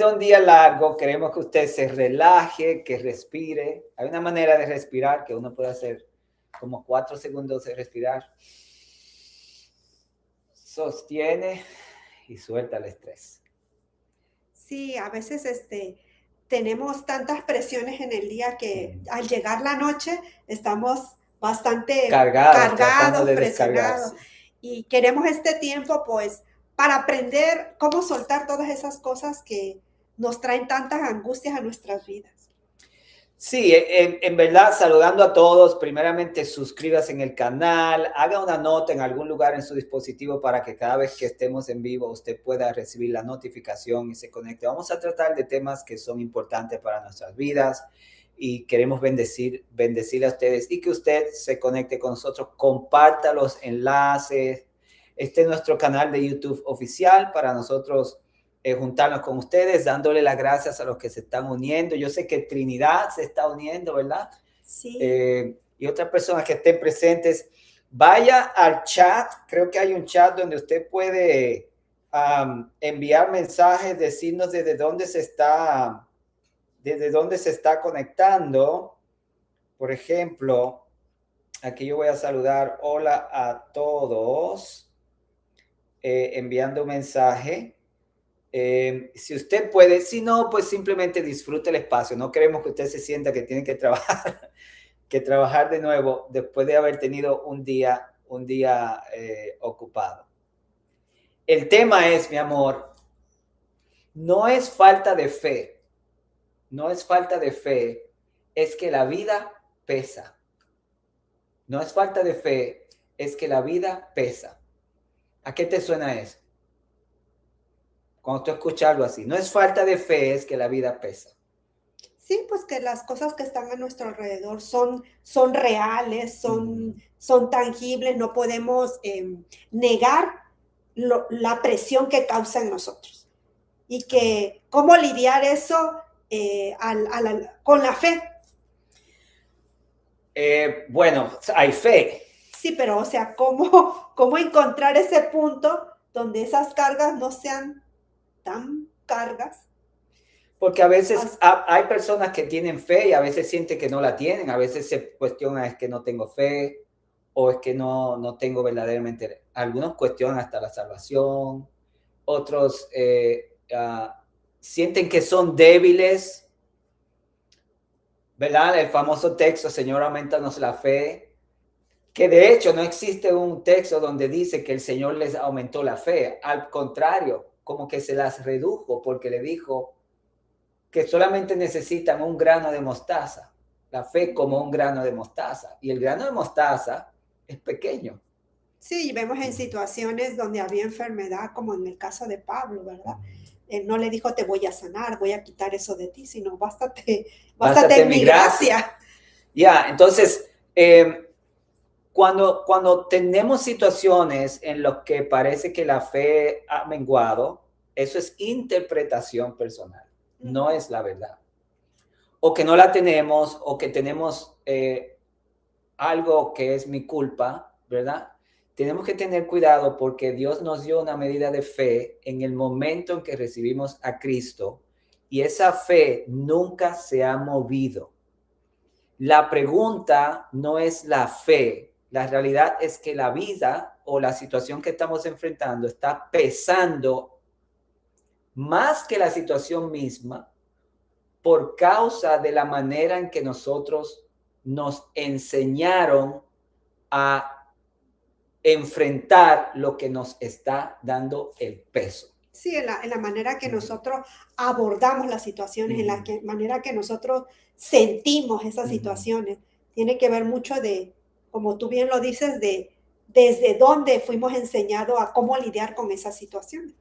un día largo, queremos que usted se relaje, que respire. Hay una manera de respirar que uno puede hacer como 4 segundos de respirar. Sostiene y suelta el estrés. Sí, a veces tenemos tantas presiones en el día que al llegar la noche estamos bastante Cargados, tratando cargados, de presionados descargarse. y queremos este tiempo pues para aprender cómo soltar todas esas cosas que nos traen tantas angustias a nuestras vidas. Sí, en verdad, saludando a todos, primeramente suscríbase en el canal, haga una nota en algún lugar en su dispositivo para que cada vez que estemos en vivo usted pueda recibir la notificación y se conecte. Vamos a tratar de temas que son importantes para nuestras vidas y queremos bendecirle a ustedes y que usted se conecte con nosotros, comparta los enlaces. Este es nuestro canal de YouTube oficial para nosotros juntarnos con ustedes, dándole las gracias a los que se están uniendo. Yo sé que Trinidad se está uniendo, ¿verdad? Sí. Y otras personas que estén presentes. Vaya al chat, creo que hay un chat donde usted puede enviar mensajes, decirnos desde dónde se está conectando. Por ejemplo, aquí yo voy a saludar, hola a todos, enviando un mensaje. Si usted puede, si no, pues simplemente disfrute el espacio. No queremos que usted se sienta que tiene que trabajar, que trabajar de nuevo después de haber tenido un día ocupado. El tema es, mi amor, no es falta de fe, no es falta de fe, es que la vida pesa. No es falta de fe, es que la vida pesa. ¿A qué te suena eso? Cuando tú escuchas algo así, no es falta de fe, es que la vida pesa. Sí, pues que las cosas que están a nuestro alrededor son reales, son tangibles, no podemos negar la presión que causa en nosotros. Y que cómo lidiar eso con la fe. Bueno, hay fe. Sí, pero o sea, ¿cómo encontrar ese punto donde esas cargas no sean tan cargas? Porque a veces hay personas que tienen fe y a veces sienten que no la tienen. A veces se cuestiona, es que no tengo fe o es que no tengo verdaderamente. Algunos cuestionan hasta la salvación. Otros sienten que son débiles. ¿Verdad? El famoso texto, Señor, aumentanos la fe. Que de hecho no existe un texto donde dice que el Señor les aumentó la fe. Al contrario, como que se las redujo porque le dijo que solamente necesitan un grano de mostaza, la fe como un grano de mostaza. Y el grano de mostaza es pequeño. Sí, vemos en situaciones donde había enfermedad, como en el caso de Pablo, ¿verdad? Él no le dijo, te voy a sanar, voy a quitar eso de ti, sino bástate en mi gracia. Ya, entonces, cuando tenemos situaciones en las que parece que la fe ha menguado, eso es interpretación personal, no es la verdad. O que no la tenemos, o que tenemos algo que es mi culpa, ¿verdad? Tenemos que tener cuidado porque Dios nos dio una medida de fe en el momento en que recibimos a Cristo y esa fe nunca se ha movido. La pregunta no es la fe, la realidad es que la vida o la situación que estamos enfrentando está pesando más que la situación misma por causa de la manera en que nosotros nos enseñaron a enfrentar lo que nos está dando el peso. Sí, en la manera que nosotros abordamos las situaciones, en la manera que nosotros sentimos esas situaciones. Tiene que ver mucho de, como tú bien lo dices, de desde dónde fuimos enseñados a cómo lidiar con esas situaciones.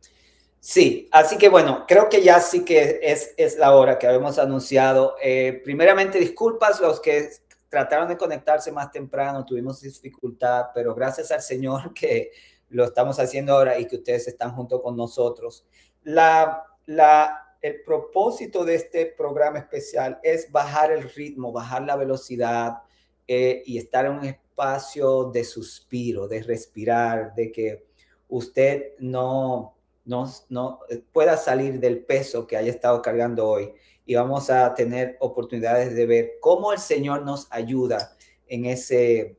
Sí, así que bueno, creo que ya sí que es la hora que habíamos anunciado. Primeramente, disculpas los que trataron de conectarse más temprano, tuvimos dificultad, pero gracias al Señor que lo estamos haciendo ahora y que ustedes están junto con nosotros. El propósito de este programa especial es bajar el ritmo, bajar la velocidad y estar en un espacio de suspiro, de respirar, de que usted no pueda salir del peso que haya estado cargando hoy, y vamos a tener oportunidades de ver cómo el Señor nos ayuda en ese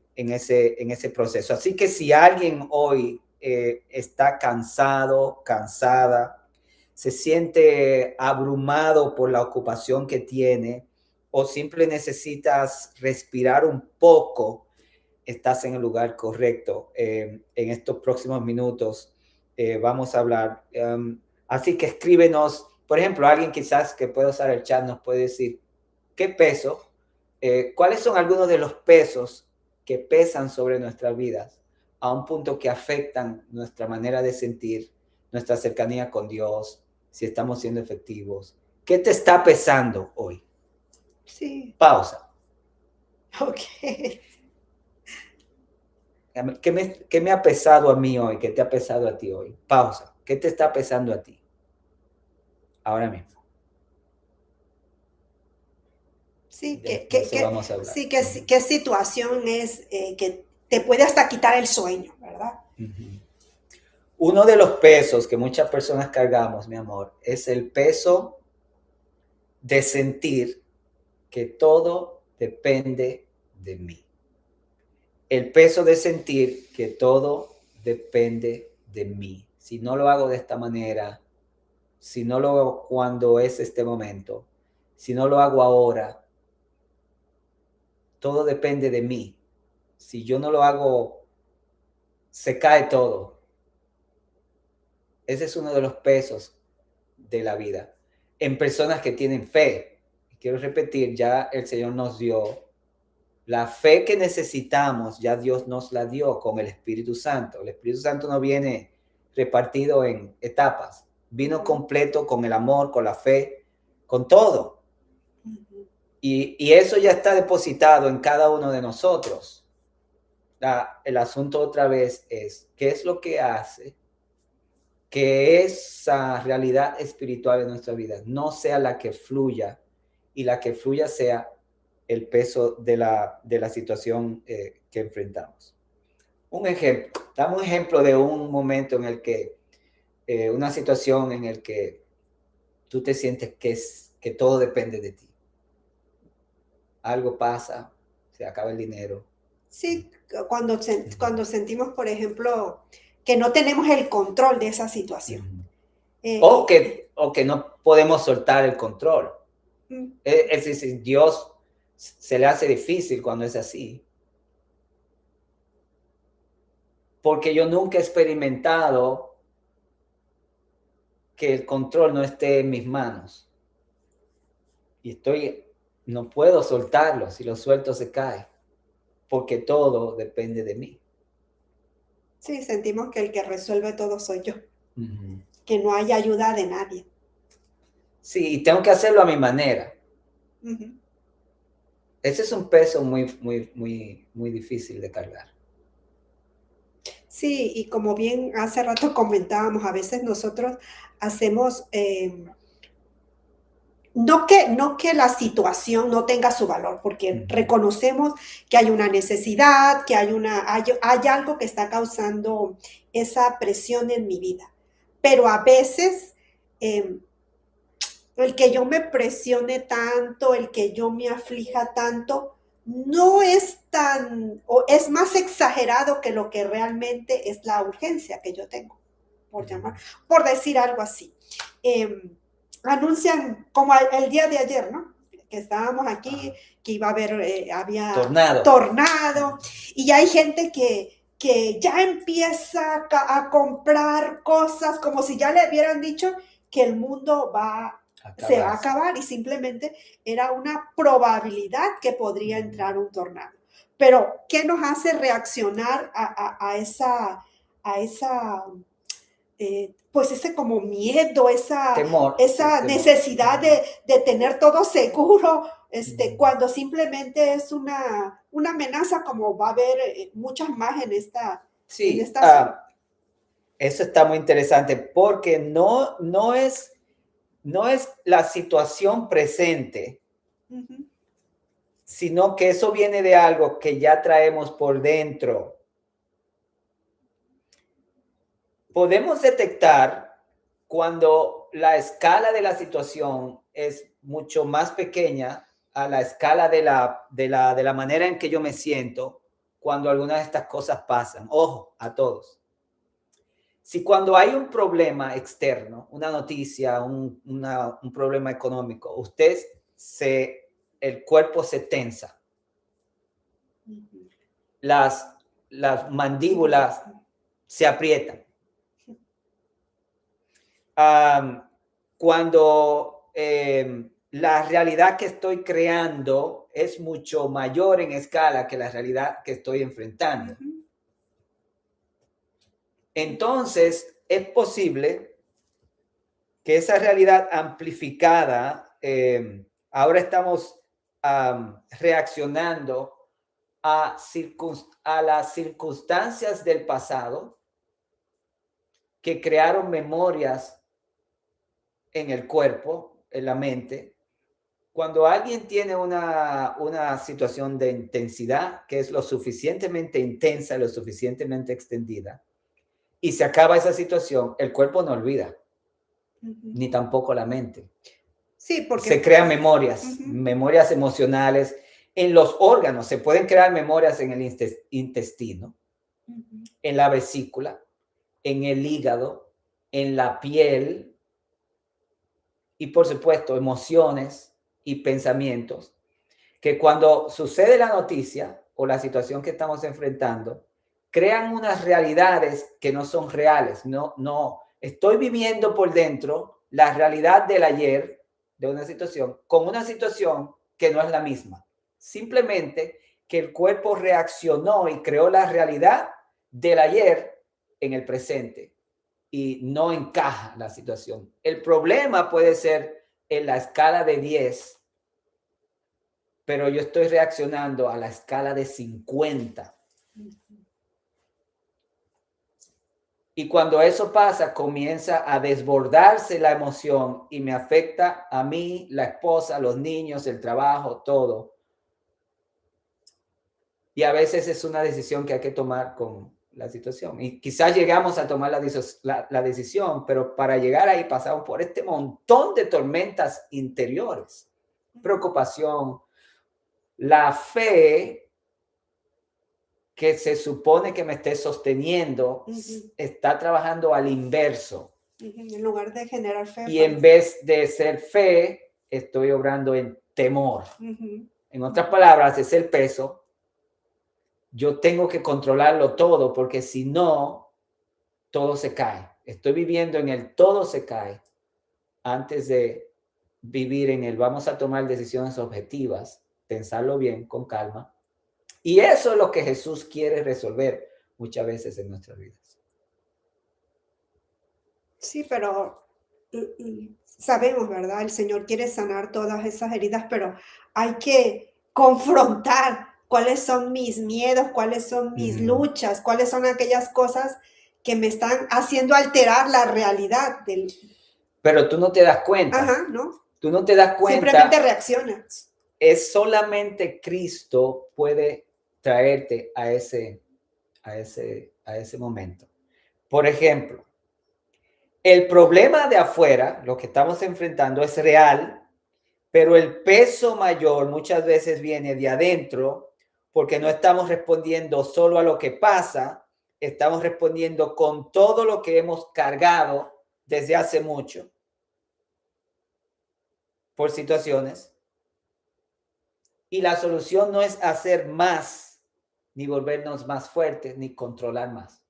proceso. Así que si alguien hoy está cansado, cansada, se siente abrumado por la ocupación que tiene, o simple necesitas respirar un poco, estás en el lugar correcto. En estos próximos minutos vamos a hablar. Así que escríbenos, por ejemplo, alguien quizás que pueda usar el chat nos puede decir, ¿qué peso? ¿Cuáles son algunos de los pesos que pesan sobre nuestras vidas a un punto que afectan nuestra manera de sentir, nuestra cercanía con Dios, si estamos siendo efectivos? ¿Qué te está pesando hoy? Sí. Pausa. Ok. ¿Qué me ha pesado a mí hoy? ¿Qué te ha pesado a ti hoy? Pausa. ¿Qué te está pesando a ti? Ahora mismo. Sí, Vamos a hablar. sí, qué situación es que te puede hasta quitar el sueño, ¿verdad? Uh-huh. Uno de los pesos que muchas personas cargamos, mi amor, es el peso de sentir que todo depende de mí. El peso de sentir que todo depende de mí. Si no lo hago de esta manera, si no lo hago cuando es este momento, si no lo hago ahora, todo depende de mí. Si yo no lo hago, se cae todo. Ese es uno de los pesos de la vida. En personas que tienen fe, quiero repetir, ya el Señor nos dio la fe que necesitamos, ya Dios nos la dio con el Espíritu Santo. El Espíritu Santo no viene repartido en etapas, vino completo con el amor, con la fe, con todo. Y eso ya está depositado en cada uno de nosotros. El asunto otra vez es, ¿qué es lo que hace que esa realidad espiritual de nuestra vida no sea la que fluya, y la que fluya sea el peso de la situación que enfrentamos? Un ejemplo, dame un ejemplo de un momento en el que, una situación en el que tú te sientes que todo depende de ti. Algo pasa, se acaba el dinero. Sí, cuando sentimos, por ejemplo, que no tenemos el control de esa situación. O que no podemos soltar el control. Es decir, Dios se le hace difícil cuando es así. Porque yo nunca he experimentado que el control no esté en mis manos. Y no puedo soltarlo. Si lo suelto se cae. Porque todo depende de mí. Sí, sentimos que el que resuelve todo soy yo. Que no hay ayuda de nadie. Sí, y tengo que hacerlo a mi manera. Ese es un peso muy, muy, muy, muy difícil de cargar. Sí, y como bien hace rato comentábamos, a veces nosotros hacemos, no que la situación no tenga su valor, porque reconocemos que hay una necesidad, que hay algo que está causando esa presión en mi vida. Pero a veces el que yo me presione tanto, el que yo me aflija tanto, no es tan, o es más exagerado que lo que realmente es la urgencia que yo tengo, por decir algo así. Anuncian, como el día de ayer, ¿no? Que estábamos aquí, que iba a haber, había tornado, y hay gente que ya empieza a comprar cosas como si ya le hubieran dicho que el mundo se va a acabar, y simplemente era una probabilidad que podría entrar un tornado. Pero, ¿qué nos hace reaccionar a esa pues ese como miedo, temor, esa necesidad de tener todo seguro, cuando simplemente es una amenaza, como va a haber muchas más en esta zona? Eso está muy interesante, porque no es la situación presente, sino que eso viene de algo que ya traemos por dentro. Podemos detectar cuando la escala de la situación es mucho más pequeña a la escala de la manera en que yo me siento cuando algunas de estas cosas pasan. Ojo, a todos. Si cuando hay un problema externo, una noticia, un problema económico, el cuerpo se tensa. Las mandíbulas se aprietan. Cuando la realidad que estoy creando es mucho mayor en escala que la realidad que estoy enfrentando. Entonces, es posible que esa realidad amplificada, ahora estamos reaccionando a las circunstancias del pasado que crearon memorias en el cuerpo, en la mente. Cuando alguien tiene una situación de intensidad que es lo suficientemente intensa, lo suficientemente extendida, y se acaba esa situación, el cuerpo no olvida, ni tampoco la mente. Sí, porque se crean memorias, memorias emocionales en los órganos. Se pueden crear memorias en el intestino, en la vesícula, en el hígado, en la piel y, por supuesto, emociones y pensamientos que cuando sucede la noticia o la situación que estamos enfrentando, crean unas realidades que no son reales. No, estoy viviendo por dentro la realidad del ayer de una situación con una situación que no es la misma. Simplemente que el cuerpo reaccionó y creó la realidad del ayer en el presente y no encaja la situación. El problema puede ser en la escala de 10, pero yo estoy reaccionando a la escala de 50. Y cuando eso pasa, comienza a desbordarse la emoción y me afecta a mí, la esposa, los niños, el trabajo, todo. Y a veces es una decisión que hay que tomar con la situación. Y quizás llegamos a tomar la decisión, pero para llegar ahí pasamos por este montón de tormentas interiores. Preocupación. La fe que se supone que me esté sosteniendo está trabajando al inverso. En lugar de generar fe. Y en vez de ser fe, estoy obrando en temor. En otras palabras, es el peso. Yo tengo que controlarlo todo porque si no, todo se cae. Estoy viviendo en el todo se cae antes de vivir en el vamos a tomar decisiones objetivas, pensarlo bien, con calma. Y eso es lo que Jesús quiere resolver muchas veces en nuestras vidas. Sí, pero sabemos, ¿verdad? El Señor quiere sanar todas esas heridas, pero hay que confrontar cuáles son mis miedos, cuáles son mis luchas, cuáles son aquellas cosas que me están haciendo alterar la realidad del... Pero tú no te das cuenta. Ajá, ¿no? Tú no te das cuenta. Simplemente reaccionas. Es solamente Cristo puede traerte a ese momento. Por ejemplo, el problema de afuera, lo que estamos enfrentando es real, pero el peso mayor muchas veces viene de adentro porque no estamos respondiendo solo a lo que pasa, estamos respondiendo con todo lo que hemos cargado desde hace mucho por situaciones. Y la solución no es hacer más, ni volvernos más fuertes, ni controlar más.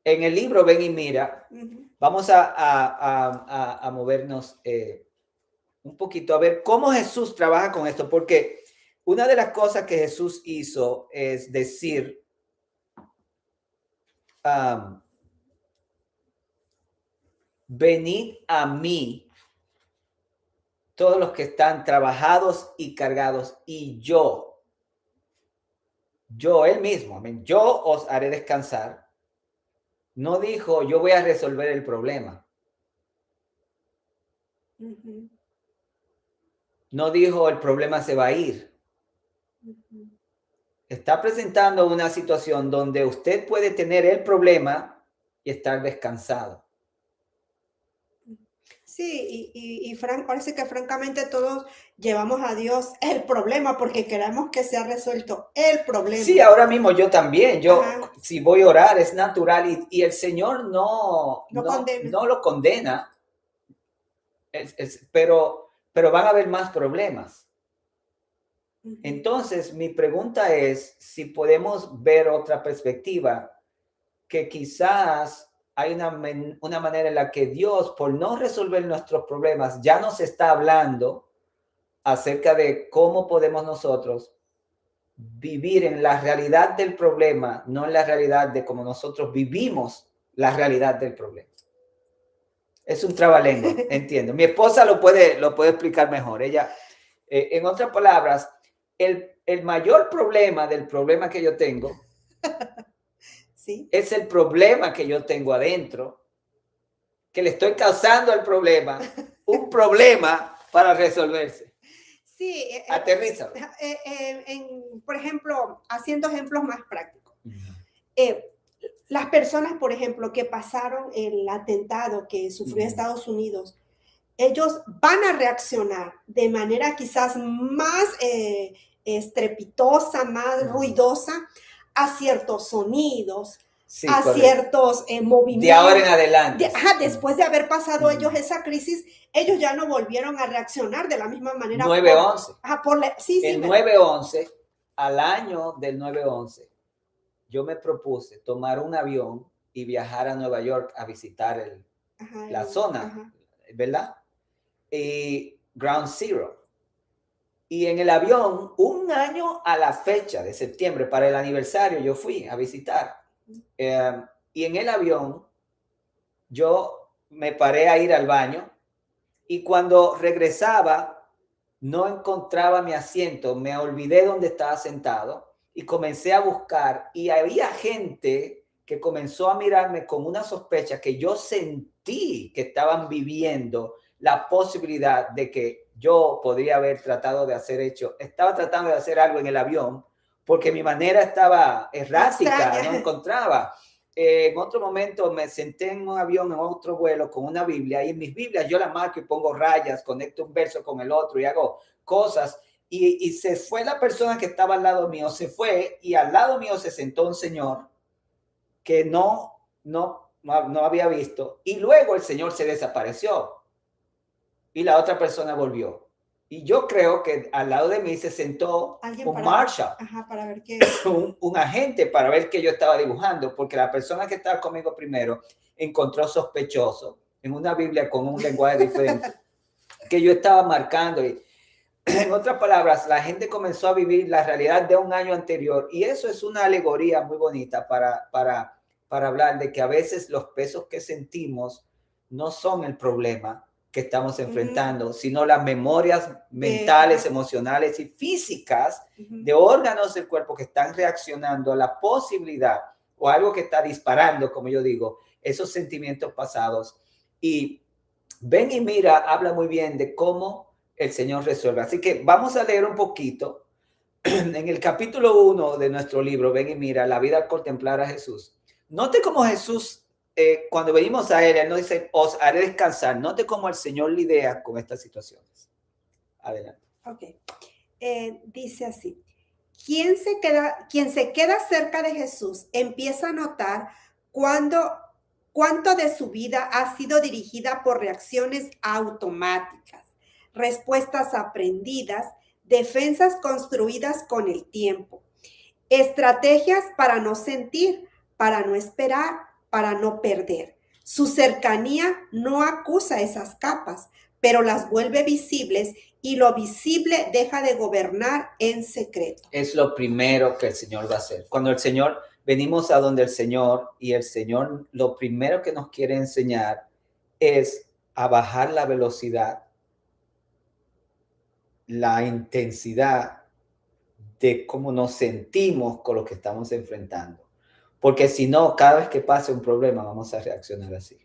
En el libro Ven y Mira, vamos a movernos un poquito a ver cómo Jesús trabaja con esto, porque una de las cosas que Jesús hizo es decir, venid a mí todos los que están trabajados y cargados, y yo, él mismo, yo os haré descansar. No dijo, yo voy a resolver el problema. No dijo, el problema se va a ir. Está presentando una situación donde usted puede tener el problema y estar descansado. Sí, parece que francamente todos llevamos a Dios el problema porque queremos que sea resuelto el problema. Sí, ahora mismo yo también. Ajá. Si voy a orar, es natural y el Señor No condena. no lo condena, pero van a haber más problemas. Ujú. Entonces, mi pregunta es si podemos ver otra perspectiva, que quizás hay una manera en la que Dios, por no resolver nuestros problemas, ya nos está hablando acerca de cómo podemos nosotros vivir en la realidad del problema, no en la realidad de cómo nosotros vivimos la realidad del problema. Es un trabalengua, entiendo. Mi esposa lo puede explicar mejor. Ella, en otras palabras, el mayor problema del problema que yo tengo ¿Sí? es el problema que yo tengo adentro, que le estoy causando el problema, un problema para resolverse. Sí, Aterriza. por ejemplo, haciendo ejemplos más prácticos. Las personas, por ejemplo, que pasaron el atentado que sufrió Estados Unidos, ellos van a reaccionar de manera quizás más estrepitosa, más ruidosa a ciertos sonidos, sí, a correcto. Ciertos movimientos. De ahora en adelante. Después de haber pasado ellos esa crisis, ellos ya no volvieron a reaccionar de la misma manera. 9/11. El 9/11, al año del 9/11, yo me propuse tomar un avión y viajar a Nueva York a visitar la zona, ¿verdad? Y Ground Zero. Y en el avión, un año a la fecha de septiembre, para el aniversario, yo fui a visitar. Y en el avión, yo me paré a ir al baño y cuando regresaba, no encontraba mi asiento, me olvidé dónde estaba sentado y comencé a buscar y había gente que comenzó a mirarme con una sospecha que yo sentí que estaban viviendo la posibilidad de que yo podría haber estaba tratando de hacer algo en el avión porque mi manera estaba errática, no encontraba. En otro momento me senté en un avión, en otro vuelo, con una Biblia, y en mis Biblias yo la marco y pongo rayas, conecto un verso con el otro y hago cosas. Y se fue la persona que estaba al lado mío, se fue, y al lado mío se sentó un señor que no había visto, y luego el señor se desapareció y la otra persona volvió. Y yo creo que al lado de mí se sentó un Marshall, para ver qué. un agente para ver qué yo estaba dibujando, porque la persona que estaba conmigo primero encontró sospechoso en una Biblia con un lenguaje diferente que yo estaba marcando. Y en otras palabras, la gente comenzó a vivir la realidad de un año anterior, y eso es una alegoría muy bonita para hablar de que a veces los pesos que sentimos no son el problema que estamos enfrentando, sino las memorias mentales, emocionales y físicas de órganos del cuerpo que están reaccionando a la posibilidad o algo que está disparando, como yo digo, esos sentimientos pasados. Y Ven y Mira habla muy bien de cómo el Señor resuelve. Así que vamos a leer un poquito en el capítulo 1 de nuestro libro, Ven y Mira, la vida al contemplar a Jesús. Note cómo Jesús, cuando venimos a Él no dice, os haré descansar. Note cómo el Señor lidia con estas situaciones. Adelante. Ok. Dice así. Quien se queda cerca de Jesús empieza a notar cuánto de su vida ha sido dirigida por reacciones automáticas, respuestas aprendidas, defensas construidas con el tiempo, estrategias para no sentir, para no esperar, para no perder. Su cercanía no acusa esas capas, pero las vuelve visibles y lo visible deja de gobernar en secreto. Es lo primero que el Señor va a hacer. Cuando venimos a donde el Señor, y el Señor lo primero que nos quiere enseñar es a bajar la velocidad, la intensidad de cómo nos sentimos con lo que estamos enfrentando. Porque si no, cada vez que pase un problema vamos a reaccionar así.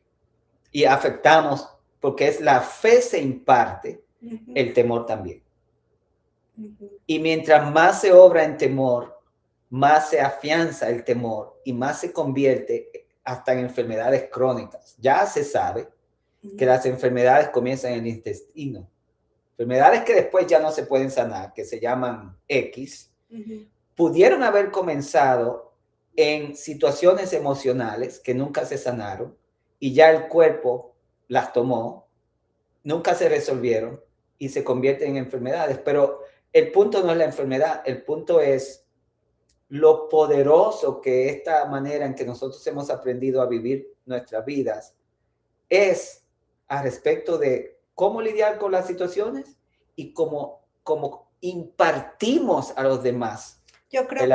Y afectamos, porque es la fe se imparte, el temor también. Y mientras más se obra en temor, más se afianza el temor y más se convierte hasta en enfermedades crónicas. Ya se sabe que las enfermedades comienzan en el intestino. Enfermedades que después ya no se pueden sanar, que se llaman X, pudieron haber comenzado en situaciones emocionales que nunca se sanaron y ya el cuerpo las tomó, nunca se resolvieron y se convierten en enfermedades. Pero el punto no es la enfermedad, el punto es lo poderoso que esta manera en que nosotros hemos aprendido a vivir nuestras vidas es a respecto de cómo lidiar con las situaciones y cómo impartimos a los demás. Yo creo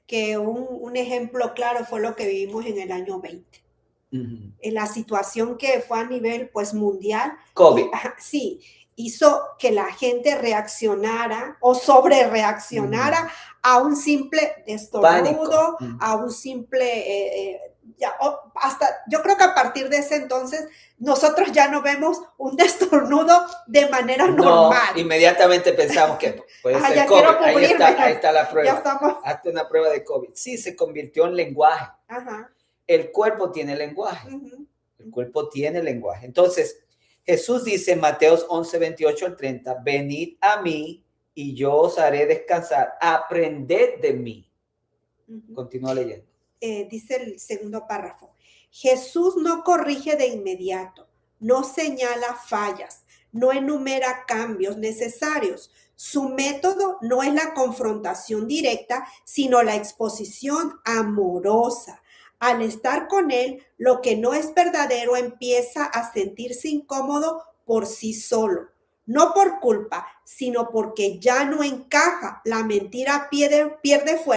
que un ejemplo claro fue lo que vivimos en el año 20. En la situación que fue a nivel pues mundial. COVID. Sí, hizo que la gente reaccionara o sobre reaccionara a un simple estornudo, a un simple... hasta yo creo que a partir de ese entonces nosotros ya no vemos un estornudo de manera normal. Inmediatamente pensamos que puede ser COVID. Ahí está la prueba. Hazte una prueba de COVID. Sí, se convirtió en lenguaje. El cuerpo tiene lenguaje. El cuerpo tiene lenguaje. Entonces, Jesús dice en Mateos 11, 28 al 30, venid a mí y yo os haré descansar. Aprended de mí. Continúa leyendo. Dice el segundo párrafo. Jesús no corrige de inmediato, no señala fallas, no enumera cambios necesarios. Su método no es la confrontación directa, sino la exposición amorosa. Al estar con él, lo que no es verdadero empieza a sentirse incómodo por sí solo. No por culpa, sino porque ya no encaja. La mentira pierde fuerza.